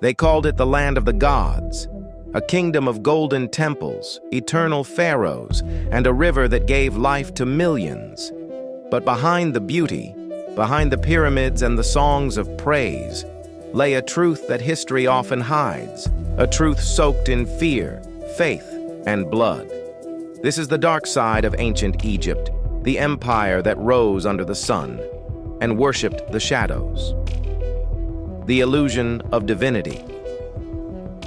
They called it the land of the gods, a kingdom of golden temples, eternal pharaohs, and a river that gave life to millions. But behind the beauty, behind the pyramids and the songs of praise, lay a truth that history often hides, a truth soaked in fear, faith, and blood. This is the dark side of ancient Egypt, the empire that rose under the sun and worshipped the shadows. The illusion of divinity.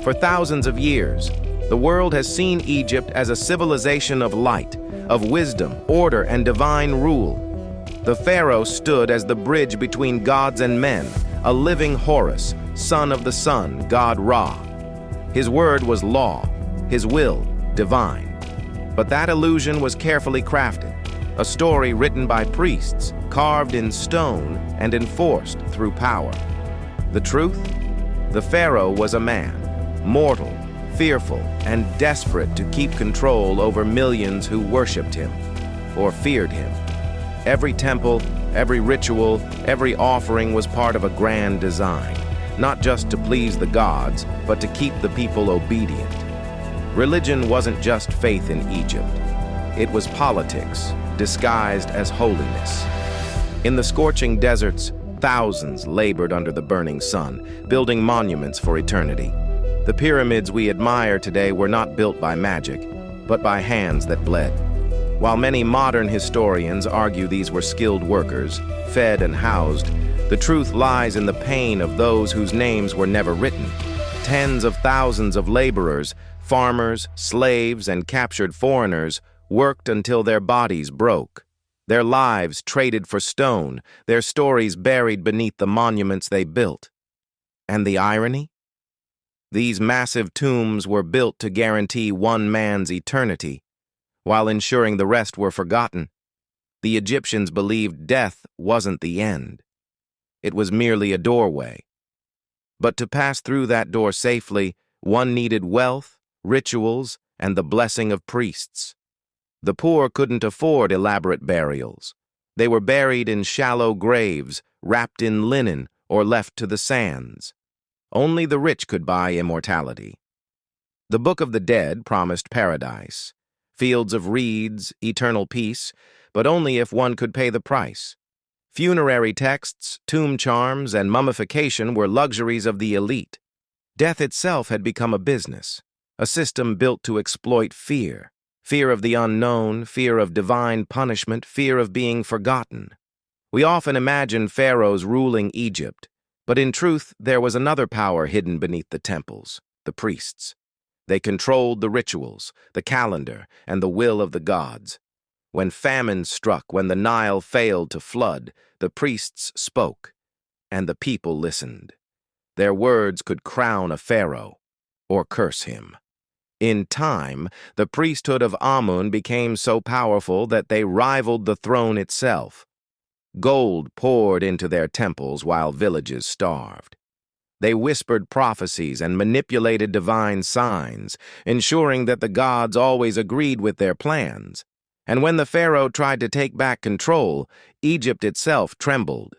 For thousands of years, the world has seen Egypt as a civilization of light, of wisdom, order, and divine rule. The pharaoh stood as the bridge between gods and men, a living Horus, son of the sun, god Ra. His word was law, his will divine. But that illusion was carefully crafted, a story written by priests, carved in stone and enforced through power. The truth? The pharaoh was a man, mortal, fearful, and desperate to keep control over millions who worshipped him or feared him. Every temple, every ritual, every offering was part of a grand design, not just to please the gods, but to keep the people obedient. Religion wasn't just faith in Egypt. It was politics, disguised as holiness. In the scorching deserts, thousands labored under the burning sun, building monuments for eternity. The pyramids we admire today were not built by magic, but by hands that bled. While many modern historians argue these were skilled workers, fed and housed, the truth lies in the pain of those whose names were never written. Tens of thousands of laborers, farmers, slaves, and captured foreigners worked until their bodies broke. Their lives traded for stone, their stories buried beneath the monuments they built. And the irony? These massive tombs were built to guarantee one man's eternity, while ensuring the rest were forgotten. The Egyptians believed death wasn't the end. It was merely a doorway. But to pass through that door safely, one needed wealth, rituals, and the blessing of priests. The poor couldn't afford elaborate burials. They were buried in shallow graves, wrapped in linen, or left to the sands. Only the rich could buy immortality. The Book of the Dead promised paradise, fields of reeds, eternal peace, but only if one could pay the price. Funerary texts, tomb charms, and mummification were luxuries of the elite. Death itself had become a business, a system built to exploit fear. Fear of the unknown, fear of divine punishment, fear of being forgotten. We often imagine pharaohs ruling Egypt, but in truth there was another power hidden beneath the temples, the priests. They controlled the rituals, the calendar, and the will of the gods. When famine struck, when the Nile failed to flood, the priests spoke, and the people listened. Their words could crown a pharaoh or curse him. In time, the priesthood of Amun became so powerful that they rivaled the throne itself. Gold poured into their temples while villages starved. They whispered prophecies and manipulated divine signs, ensuring that the gods always agreed with their plans. And when the pharaoh tried to take back control, Egypt itself trembled.